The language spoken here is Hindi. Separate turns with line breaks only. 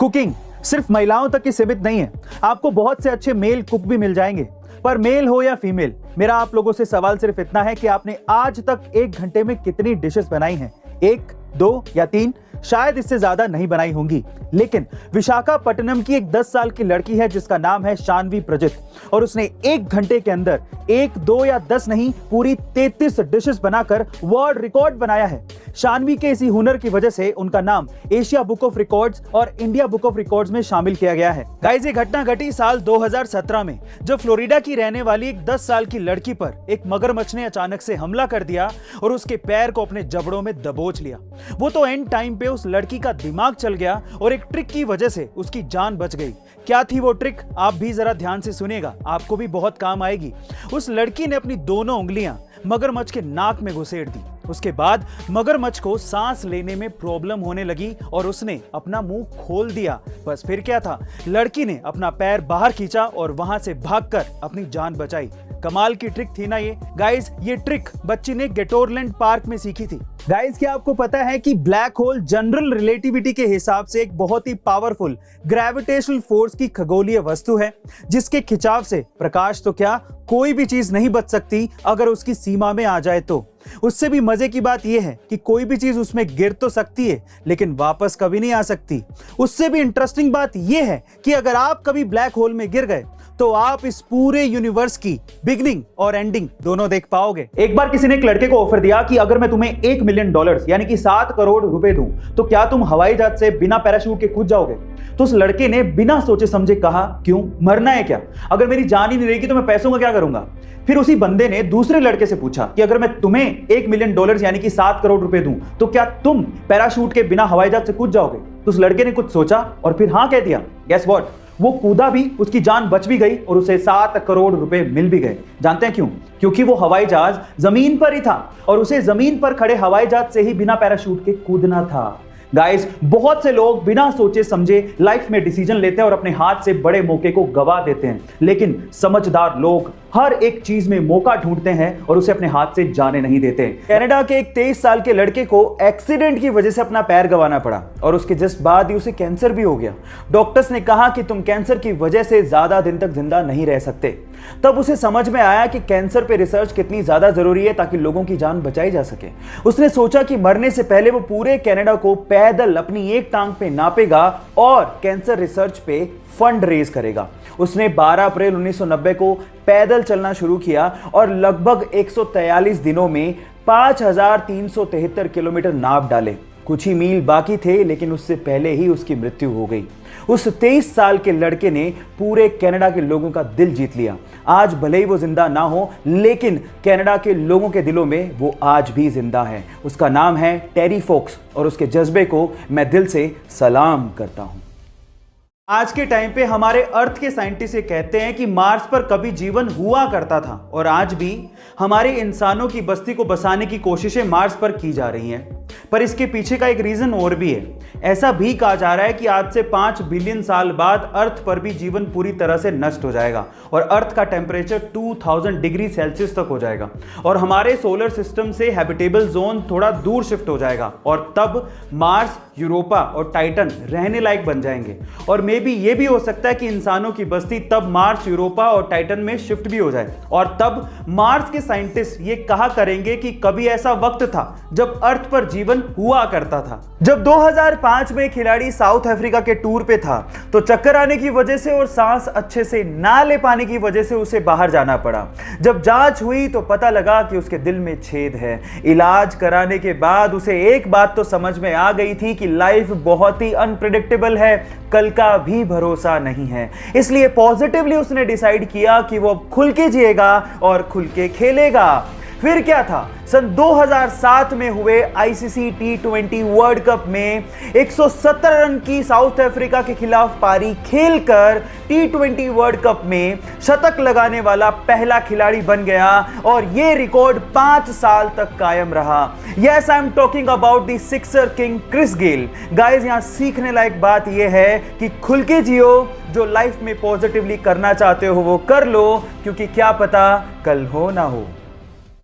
कुकिंग सिर्फ महिलाओं तक ही सीमित नहीं है, आपको बहुत से अच्छे मेल कुक भी मिल जाएंगे। पर मेल हो या फीमेल, मेरा आप लोगों से सवाल सिर्फ इतना है कि आपने आज तक 1 घंटे में कितनी डिशेस बनाई हैं? 1, 2 या 3? शायद इससे ज्यादा नहीं बनाई होंगी। लेकिन विशाखापट्टनम की एक 10 साल की लड़की है जिसका नाम है शानवी प्रजित, और उसने 1 घंटे के अंदर 1, 2 या 10 नहीं, पूरी 33 डिशेस बनाकर वर्ल्ड रिकॉर्ड बनाया है। शानवी के इसी हुनर की वजह से उनका नाम एशिया बुक ऑफ रिकॉर्ड्स और इंडिया बुक ऑफ रिकॉर्ड्स में शामिल किया गया है। गाइस, ये घटना घटी साल 2017 में, जब फ्लोरिडा की रहने वाली एक 10 साल की लड़की पर एक मगरमच्छ ने अचानक से हमला कर दिया और उसके पैर को अपने जबड़ों में दबोच लिया। वो तो एंड टाइम पे उस लड़की का दिमाग चल गया और एक ट्रिक की वजह से उसकी जान बच गई। क्या थी वो ट्रिक? आप भी जरा ध्यान से सुनिएगा, आपको भी बहुत काम आएगी। उस लड़की ने अपनी दोनों उंगलियां मगरमच्छ के नाक में घुसेड़ दी। उसके बाद मगरमच्छ को सांस लेने में प्रॉब्लम होने लगी और उसने अपना मुंह खोल दिया। बस फिर क्या था, लड़की ने अपना पैर बाहर खींचा और वहां से भागकर अपनी जान बचाई। कमाल की ट्रिक थी ना ये। गाइस, ये ट्रिक बच्ची ने गेटोरलैंड पार्क में सीखी थी। गाइस, क्या आपको पता है कि ब्लैक होल जनरल रिलेटिविटी के हिसाब से एक बहुत ही पावरफुल ग्रेविटेशनल फोर्स की खगोलीय वस्तु है, जिसके खिंचाव से प्रकाश तो क्या, कोई भी चीज नहीं बच सकती अगर उसकी सीमा में आ जाए तो। उससे भी मजे की बात यह है कि कोई भी चीज उसमें गिर तो सकती है लेकिन वापस कभी नहीं आ सकती। उससे भी इंटरेस्टिंग बात यह है कि अगर आप कभी ब्लैक होल में गिर गए तो आप इस पूरे यूनिवर्स की बिगनिंग और एंडिंग दोनों देख पाओगे। एक बार किसी ने एक लड़के को ऑफर दिया कि अगर मैं तुम्हें $1 मिलियन यानी कि 7 करोड़ रुपए दूं तो क्या तुम हवाई जहाज से बिना पैराशूट के कूद जाओगे? तो उस लड़के ने बिना सोचे समझे कहा, क्यों, मरना है क्या? अगर मेरी जान ही नहीं रहेगी तो मैं पैसों का क्या करूंगा? फिर उसी बंदे ने दूसरे लड़के से पूछा कि अगर मैं तुम्हें $1 मिलियन यानी कि 7 करोड़ रुपए दूं तो क्या तुम पैराशूट के बिना हवाई जहाज से कूद जाओगे? तो उस लड़के ने कुछ सोचा और फिर हाँ कह दिया। गेस व्हाट, वो कूदा भी, उसकी जान बच भी गई और उसे 7 करोड़ रुपए मिल भी गए। जानते हैं क्यों? क्योंकि वो हवाई जहाज जमीन पर ही था और उसे जमीन पर खड़े हवाई जहाज से ही बिना पैराशूट के कूदना था। गाइस, बहुत से लोग बिना सोचे समझे लाइफ में डिसीजन लेते हैं और अपने हाथ से बड़े मौके को गवा देते हैं, लेकिन समझदार लोग हर एक चीज में मौका ढूंढते हैं और उसे अपने हाथ से जाने नहीं देते। कनाडा के एक 23 साल के लड़के को एक्सीडेंट की वजह से अपना पैर गंवाना पड़ा और उसके जस्ट बाद ही उसे कैंसर भी हो गया। डॉक्टर्स ने कहा कि तुम कैंसर की वजह से ज्यादा दिन तक जिंदा नहीं रह सकते। तब उसे समझ में आया कि कैंसर पे रिसर्च कितनी ज्यादा जरूरी है ताकि लोगों की जान बचाई जा सके। उसने सोचा कि मरने से पहले वो पूरे कनाडा को पैदल अपनी एक टांग पे नापेगा और कैंसर रिसर्च पे फंड रेज करेगा। उसने 12 अप्रैल 1990 को पैदल चलना शुरू किया और लगभग 143 दिनों में 5373 किलोमीटर नाप डाले। कुछ ही मील बाकी थे लेकिन उससे पहले ही उसकी मृत्यु हो गई। उस 23 साल के लड़के ने पूरे कनाडा के लोगों का दिल जीत लिया। आज भले ही वो जिंदा ना हो लेकिन कनाडा के लोगों के दिलों में वो आज भी जिंदा है। उसका नाम है टेरी फोक्स और उसके जज्बे को मैं दिल से सलाम करता हूं। आज के टाइम पे हमारे अर्थ के साइंटिस्ट ये कहते हैं कि मार्स पर कभी जीवन हुआ करता था और आज भी हमारे इंसानों की बस्ती को बसाने की कोशिशें मार्स पर की जा रही हैं। पर इसके पीछे का एक रीजन और भी है। ऐसा भी कहा जा रहा है कि आज से 5 बिलियन साल बाद अर्थ पर भी जीवन पूरी तरह से नष्ट हो जाएगा और अर्थ का टेम्परेचर 2000 डिग्री सेल्सियस तक हो जाएगा और हमारे सोलर सिस्टम से हैबिटेबल जोन थोड़ा दूर शिफ्ट हो जाएगा और तब मार्स, यूरोपा और टाइटन रहने लायक बन जाएंगे। और मे बी ये भी हो सकता है कि इंसानों की बस्ती तब मार्स, यूरोपा और टाइटन में शिफ्ट भी हो जाए और तब मार्स के साइंटिस्ट ये कहा करेंगे कि कभी ऐसा वक्त था जब अर्थ पर जीवन हुआ करता था। जब 2005 में खिलाड़ी साउथ अफ्रीका के टूर पे था तो चक्कर आने की वजह से और सांस अच्छे से ना ले पाने की वजह से उसे बाहर जाना पड़ा। जब जांच हुई तो पता लगा कि उसके दिल में छेद है। इलाज कराने के बाद उसे एक बात तो समझ में आ गई थी कि लाइफ बहुत ही अनप्रेडिक्टेबल है, कल का भी भरोसा नहीं है। इसलिए पॉजिटिवली उसने डिसाइड किया कि वो खुल के जिएगा और खुल के खेलेगा। फिर क्या था, सन 2007 में हुए आईसीसी T20 वर्ल्ड कप में 170 रन की साउथ अफ्रीका के खिलाफ पारी खेलकर T20 वर्ल्ड कप में शतक लगाने वाला पहला खिलाड़ी बन गया और यह रिकॉर्ड 5 साल तक कायम रहा। Yes, I am talking about the sixer king Chris Gayle. Guys, यहां सीखने लायक बात यह है कि खुल के जियो, जो लाइफ में पॉजिटिवली करना चाहते हो वो कर लो, क्योंकि क्या पता कल हो ना हो।